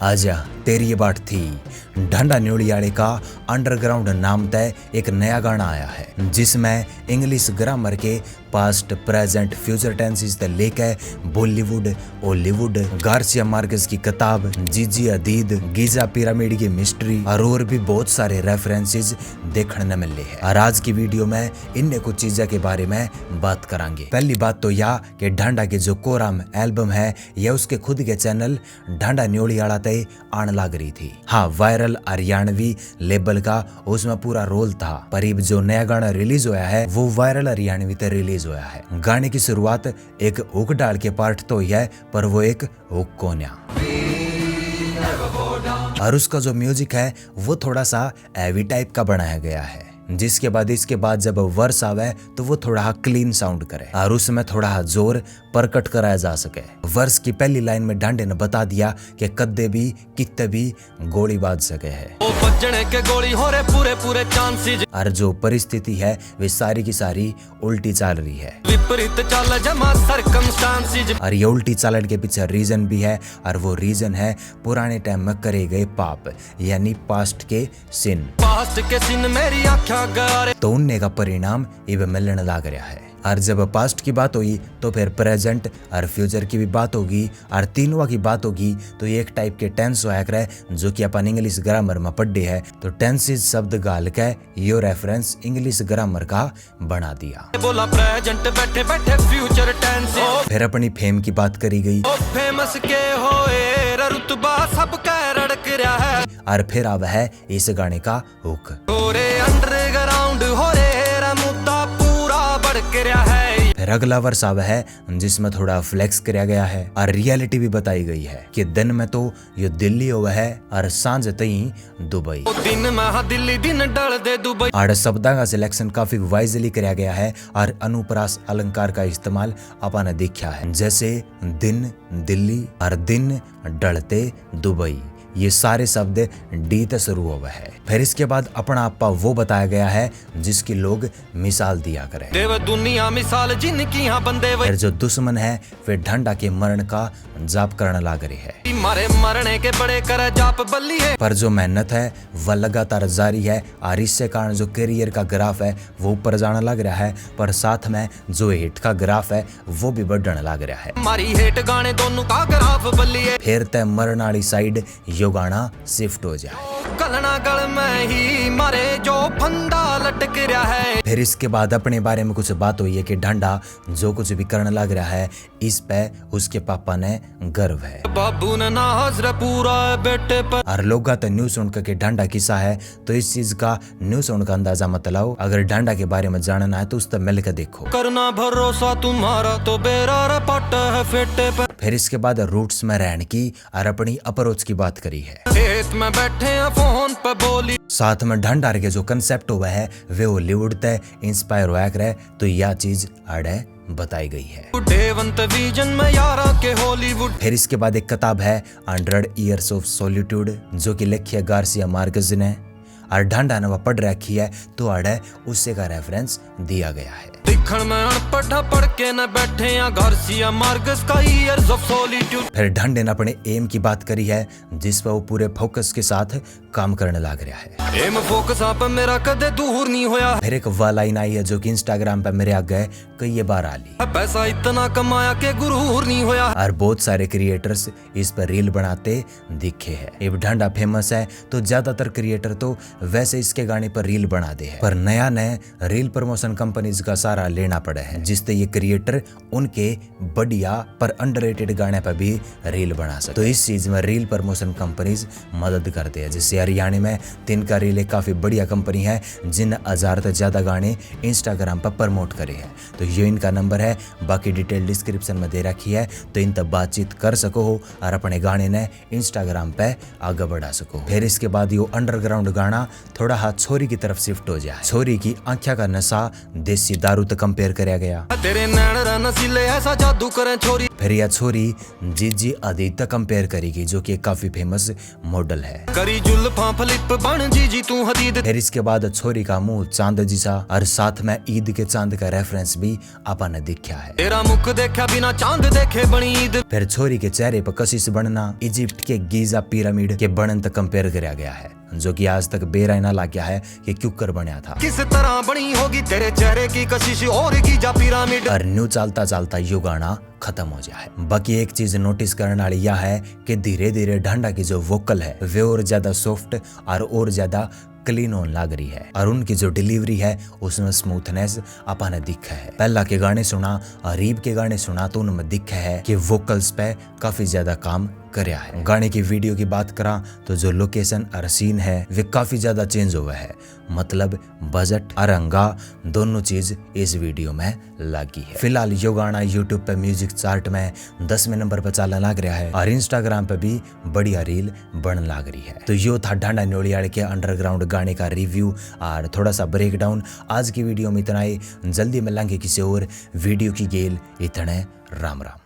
आजा तेरी ये बाट थी ढंडा न्योड़ियाड़े का अंडरग्राउंड नाम तय एक नया गाना आया है जिसमें इंग्लिश ग्रामर के पास्ट प्रेजेंट फ्यूचर टेंसेस से लेकर बॉलीवुड हॉलीवुड गार्सिया मार्केस की किताब जीजी हदीद गीजा पिरामिड की मिस्ट्री और भी बहुत सारे रेफरेंसेस देखने मिले हैं। और आज की वीडियो में इन्हें कुछ चीजों के बारे में बात करांगे। पहली बात तो यह कि ढांडा की जो कोराम एल्बम है यह उसके खुद के चैनल ढांडा न्योड़ियाड़ा तय आने लग रही थी। हाँ, वायरल हरियाणवी लेबल का उसमें पूरा रोल था, पर जो नया गाना रिलीज हुआ है वो वायरल हरियाणवी तय रिलीज हुआ है। गाने की शुरुआत एक हुक डाल के पार्ट तो है, पर वो एक हुक कोन्या और उसका जो म्यूजिक है वो थोड़ा सा हैवी टाइप का बनाया गया है, जिसके बाद इसके बाद जब वर्स आवे तो वो थोड़ा क्लीन साउंड करे और उसमें थोड़ा जोर प्रकट कराया जा सके। वर्स की पहली लाइन में ढांडे ने बता दिया कि कद्दे भी कितने भी गोली बाज सके है के गोली हो रहे पूरे पूरे चांसेस और जो परिस्थिति है वे सारी की सारी उल्टी चल रही है, विपरीत चल जमा सर्कमस्टांसेस। और ये उल्टी चालन के पीछे रीजन भी है और वो रीजन है पुराने टाइम में करे गए पाप यानी पास्ट के सिन। पास्ट के सिन मेरी आँखें गरे तो उनने का परिणाम ये मिलने लग रहा है। और जब पास्ट की बात हुई तो फिर प्रेजेंट और फ्यूचर की भी बात होगी और तीनों की बात होगी तो ये एक टाइप के टेंस होया करे जो कि अपन इंग्लिश ग्रामर में पढ़े है। तो टेंसेस शब्द गाल के यो रेफरेंस इंग्लिश ग्रामर का बना दिया। बोला प्रेजेंट बैठे बैठे फ्यूचर टेंस। फिर अपनी फेम की बात करी गई, फेमस के होए रुतबा सब कह रड़क रहा है। और फिर अब है इस गाने का हुक अंडरग्राउंड हो रे मुद्दा पूरा बढ़ रहा है। फिर अगला वर्ष आवा है जिसमें थोड़ा फ्लेक्स किया गया है और रियलिटी भी बताई गई है कि दिन में तो ये दिल्ली हुआ है और सांझ तई दुबई। दिन में दिल्ली दिन डल दे दुबई। और शब्दों का सिलेक्शन काफी वाइजली किया गया है और अनुप्रास अलंकार का इस्तेमाल अपन ने देखा है, जैसे दिन दिल्ली और दिन डलते दुबई, ये सारे शब्द डी से शुरू हुआ है। फिर इसके बाद अपना आपा वो बताया गया है जिसकी लोग मिसाल दिया करें। देव दुनिया मिसाल जिनकी यहाँ बंदे फिर जो दुश्मन है फिर ढंडा के मरण का जाप करने लग रही है। मारे मरने के बड़े कर जाप बल्ली है। पर जो मेहनत है वह लगातार जारी है और इससे कारण जो करियर का ग्राफ है वो ऊपर जाने लग रहा है, पर साथ में जो हिट का ग्राफ है वो भी बढ़ने लग रहा है। मारी हिट गाने दोनों का ग्राफ बल्ली है। फिर तय मरण वाली साइड यो गाना शिफ्ट हो जाए। गलना गल में ही मारे जो फंदा लटक रहा है। फिर इसके बाद अपने बारे में कुछ बात हुई है कि ढंडा जो कुछ भी करने लग रहा है इस पे उसके पापा ने गर्व है। बाबू ने ना हजरा पूरा बेटे पर। और लोग तो न्यूज सुन के ढंडा किस्सा है तो इस चीज का न्यूज सुन का अंदाजा मत लाओ। अगर ढंडा के बारे में जानना है तो उस तक मिल के देखो। करना भरोसा तुम्हारा तो बेरा पट है फेटे पर। फिर इसके बाद रूट्स में रहने की और अपनी अप्रोच की बात करी है। खेत में बैठे हैं फोन पे बोली। साथ में ढंडार के जो कंसेप्ट हुआ है वे हॉलीवुड से इंस्पायर हुआ करे तो यह चीज अड़े बताई गई है। विजन में यारा के हॉलीवुड। फिर इसके बाद एक किताब है 100 Years of Solitude जो कि लिखी है गार्सिया मार्केस ने और ढंडा ने पढ़ रखी है तो अड़े उससे का रेफरेंस दिया गया है। दिखण में अनपढ़ पढ़ के न बैठे हैं गार्सिया मार्केस का Years of Solitude। फिर ढंडे ने अपने एम की बात करी है जिस पर वो पूरे फोकस के साथ काम करने लग रहा है। एम फोकस आप मेरा कदे दूर नहीं होया। फिर एक वाह लाइन आई है जो कि इंस्टाग्राम पे मेरे आगे कई बार आ ली। पैसा इतना कमाया के गुरूर नहीं होया। और बहुत सारे क्रिएटर्स इस पर रील बनाते दिखे हैं। अब ढंडा फेमस है तो ज्यादातर क्रिएटर तो वैसे इसके गाने पर रील बना दे है, पर नया नए रील प्रमोशन कंपनीज का सारा लेना पड़ा है जिससे ये क्रिएटर उनके बढ़िया पर अंडररेटेड गाने पर भी रील बना सके। तो इस चीज में रील प्रमोशन कंपनीज मदद करते हैं। जैसे हरियाणा में तिनका रील एक काफी बढ़िया कंपनी है जिन 1000 से ज्यादा गाने इंस्टाग्राम पर प्रमोट करे हैं। तो ये इनका नंबर है, बाकी डिटेल डिस्क्रिप्शन में दे रखी है तो इन तक बातचीत कर सको हो और अपने गाने ने इंस्टाग्राम पे आगे बढ़ा सको। फिर इसके बाद यो अंडरग्राउंड गाना थोड़ा हाथ छोरी की तरफ शिफ्ट हो जाए। छोरी की आंखों का नशा देसी दारू तक कंपेयर करया गया। तेरे नैन रा नसीले ऐसा जादू करे छोरी। फिर यह छोरी जीजी अदिति तक कंपेयर करेगी, जो कि काफी फेमस मॉडल है। करी जुल्फां फ्लिप बन जीजी तू हदीद। फिर इसके बाद छोरी का मुंह चांद जिसा और साथ में ईद के चांद का रेफरेंस भी आपा ने दिखा है। तेरा मुख देखा बिना चांद देखे बनी ईद। फिर छोरी के चेहरे पर कशिश बनना इजिप्ट के गीजा पिरामिड के बनन तक कंपेयर करया गया है, जो कि आज तक बेरायना लग गया है कि क्यों कर बनया था। किस तरह बनी होगी तेरे चेहरे की कशिश और गीजा पिरामिड। और न्यू चलता चलता यो गाना खत्म हो जाए। बाकी एक चीज नोटिस करने वाली यह है कि धीरे धीरे ढांडा की जो वोकल है वे और ज्यादा सॉफ्ट और ज्यादा क्लीन होने लग रही है, और उनकी जो डिलीवरी है उसमें स्मूथनेस आपा ने दिखा है। पहला के गाने सुना और रीब के गाने सुना तो उनमें दिखा है कि वोकल्स पे काफी ज्यादा काम करया है। गाने की वीडियो की बात करा तो जो लोकेशन और सीन है वे काफी ज्यादा चेंज हुआ है, मतलब बजट और अंगा दोनों चीज इस वीडियो में लगी है। फिलहाल यो गाना यूट्यूब पे म्यूजिक चार्ट में 10वें नंबर पर चलने लग रहा है और इंस्टाग्राम पे भी बढ़िया रील बनने लग रही है। तो यो था ढांडा न्योलियाल के अंडरग्राउंड गाने का रिव्यू और थोड़ा सा ब्रेक डाउन। आज की वीडियो में इतना ही, जल्दी मिलेंगे किसी और वीडियो की गेल। इतने राम राम।